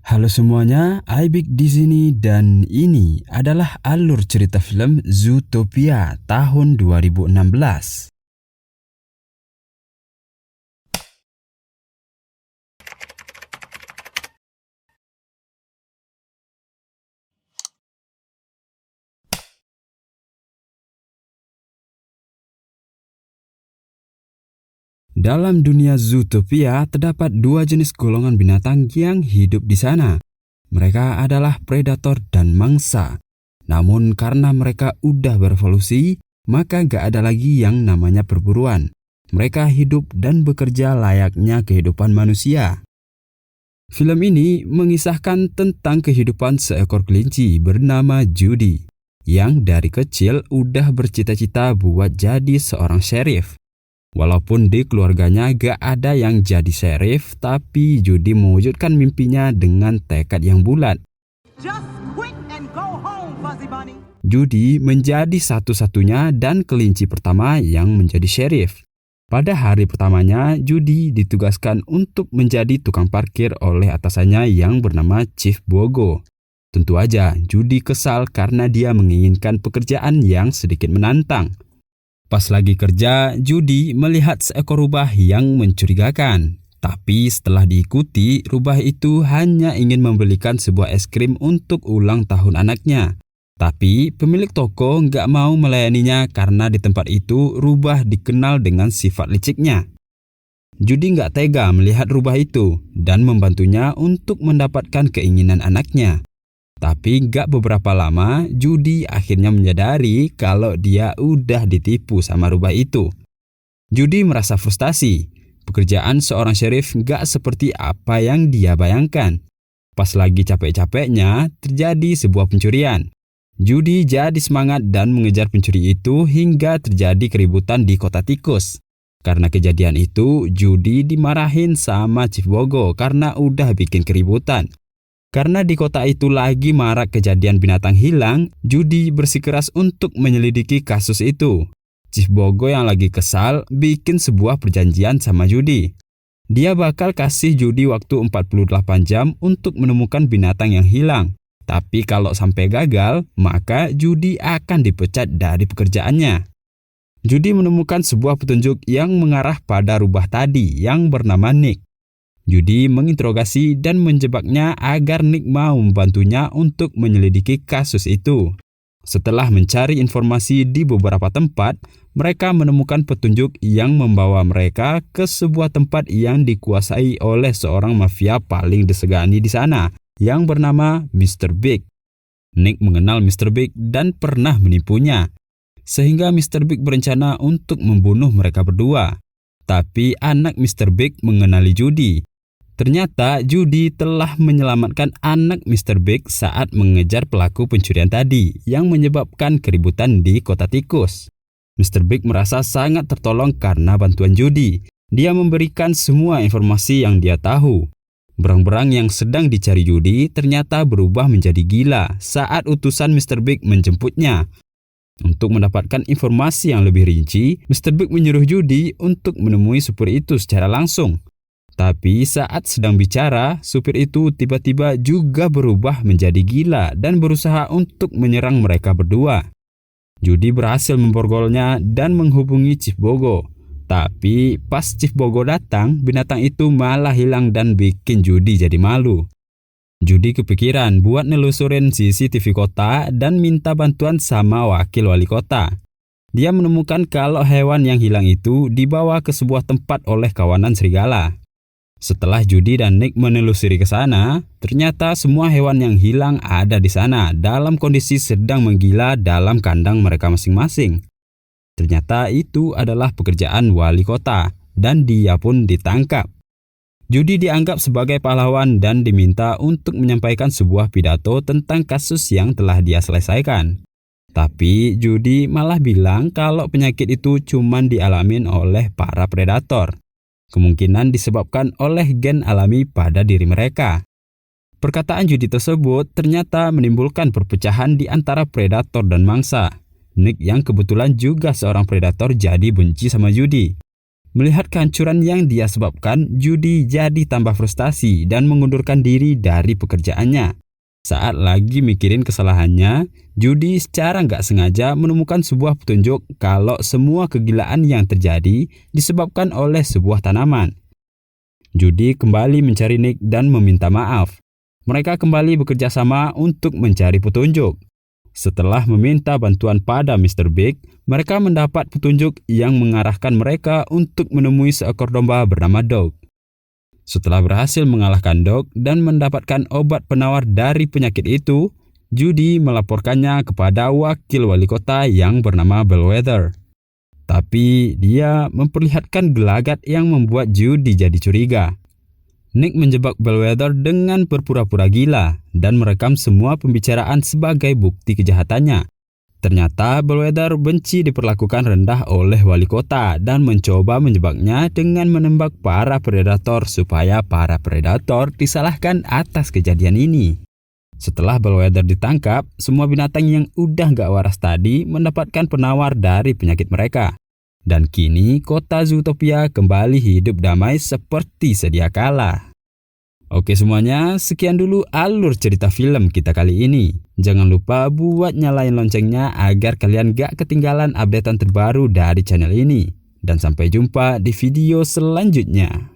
Halo semuanya, Aibik di sini dan ini adalah alur cerita film Zootopia tahun 2016. Dalam dunia Zootopia terdapat dua jenis golongan binatang yang hidup di sana. Mereka adalah predator dan mangsa. Namun karena mereka udah berevolusi, maka gak ada lagi yang namanya perburuan. Mereka hidup dan bekerja layaknya kehidupan manusia. Film ini mengisahkan tentang kehidupan seekor kelinci bernama Judy, yang dari kecil udah bercita-cita buat jadi seorang sheriff. Walaupun di keluarganya gak ada yang jadi sheriff, tapi Judy mewujudkan mimpinya dengan tekad yang bulat. Judy menjadi satu-satunya dan kelinci pertama yang menjadi sheriff. Pada hari pertamanya, Judy ditugaskan untuk menjadi tukang parkir oleh atasannya yang bernama Chief Bogo. Tentu aja, Judy kesal karena dia menginginkan pekerjaan yang sedikit menantang. Pas lagi kerja, Judy melihat seekor rubah yang mencurigakan. Tapi setelah diikuti, rubah itu hanya ingin membelikan sebuah es krim untuk ulang tahun anaknya. Tapi pemilik toko nggak mau melayaninya karena di tempat itu rubah dikenal dengan sifat liciknya. Judy nggak tega melihat rubah itu dan membantunya untuk mendapatkan keinginan anaknya. Tapi gak beberapa lama, Judy akhirnya menyadari kalau dia udah ditipu sama rubah itu. Judy merasa frustasi. Pekerjaan seorang sheriff gak seperti apa yang dia bayangkan. Pas lagi capek-capeknya, terjadi sebuah pencurian. Judy jadi semangat dan mengejar pencuri itu hingga terjadi keributan di kota tikus. Karena kejadian itu, Judy dimarahin sama Chief Bogo karena udah bikin keributan. Karena di kota itu lagi marak kejadian binatang hilang, Judy bersikeras untuk menyelidiki kasus itu. Chief Bogo yang lagi kesal bikin sebuah perjanjian sama Judy. Dia bakal kasih Judy waktu 48 jam untuk menemukan binatang yang hilang. Tapi kalau sampai gagal, maka Judy akan dipecat dari pekerjaannya. Judy menemukan sebuah petunjuk yang mengarah pada rubah tadi yang bernama Nick. Judy menginterogasi dan menjebaknya agar Nick mau membantunya untuk menyelidiki kasus itu. Setelah mencari informasi di beberapa tempat, mereka menemukan petunjuk yang membawa mereka ke sebuah tempat yang dikuasai oleh seorang mafia paling disegani di sana, yang bernama Mr. Big. Nick mengenal Mr. Big dan pernah menipunya, sehingga Mr. Big berencana untuk membunuh mereka berdua. Tapi anak Mr. Big mengenali Judy. Ternyata Judy telah menyelamatkan anak Mr. Big saat mengejar pelaku pencurian tadi yang menyebabkan keributan di kota tikus. Mr. Big merasa sangat tertolong karena bantuan Judy. Dia memberikan semua informasi yang dia tahu. Berang-berang yang sedang dicari Judy ternyata berubah menjadi gila saat utusan Mr. Big menjemputnya. Untuk mendapatkan informasi yang lebih rinci, Mr. Big menyuruh Judy untuk menemui supir itu secara langsung. Tapi saat sedang bicara, supir itu tiba-tiba juga berubah menjadi gila dan berusaha untuk menyerang mereka berdua. Judy berhasil memborgolnya dan menghubungi Chief Bogo. Tapi pas Chief Bogo datang, binatang itu malah hilang dan bikin Judy jadi malu. Judy kepikiran buat nelusurin CCTV kota dan minta bantuan sama wakil wali kota. Dia menemukan kalau hewan yang hilang itu dibawa ke sebuah tempat oleh kawanan serigala. Setelah Judy dan Nick menelusuri ke sana, ternyata semua hewan yang hilang ada di sana dalam kondisi sedang menggila dalam kandang mereka masing-masing. Ternyata itu adalah pekerjaan wali kota dan dia pun ditangkap. Judy dianggap sebagai pahlawan dan diminta untuk menyampaikan sebuah pidato tentang kasus yang telah dia selesaikan. Tapi Judy malah bilang kalau penyakit itu cuma dialamin oleh para predator. Kemungkinan disebabkan oleh gen alami pada diri mereka. Perkataan Judy tersebut ternyata menimbulkan perpecahan di antara predator dan mangsa. Nick yang kebetulan juga seorang predator jadi benci sama Judy. Melihat kehancuran yang dia sebabkan, Judy jadi tambah frustasi dan mengundurkan diri dari pekerjaannya. Saat lagi mikirin kesalahannya, Judy secara nggak sengaja menemukan sebuah petunjuk kalau semua kegilaan yang terjadi disebabkan oleh sebuah tanaman. Judy kembali mencari Nick dan meminta maaf. Mereka kembali bekerja sama untuk mencari petunjuk. Setelah meminta bantuan pada Mr. Big, mereka mendapat petunjuk yang mengarahkan mereka untuk menemui seekor domba bernama Dog. Setelah berhasil mengalahkan Dog dan mendapatkan obat penawar dari penyakit itu, Judy melaporkannya kepada wakil wali kota yang bernama Bellwether. Tapi dia memperlihatkan gelagat yang membuat Judy jadi curiga. Nick menjebak Bellwether dengan berpura-pura gila dan merekam semua pembicaraan sebagai bukti kejahatannya. Ternyata Bellwether benci diperlakukan rendah oleh wali kota dan mencoba menjebaknya dengan menembak para predator supaya para predator disalahkan atas kejadian ini. Setelah Bellwether ditangkap, semua binatang yang udah gak waras tadi mendapatkan penawar dari penyakit mereka. Dan kini kota Zootopia kembali hidup damai seperti sedia kala. Oke semuanya, sekian dulu alur cerita film kita kali ini. Jangan lupa buat nyalain loncengnya agar kalian gak ketinggalan updatean terbaru dari channel ini. Dan sampai jumpa di video selanjutnya.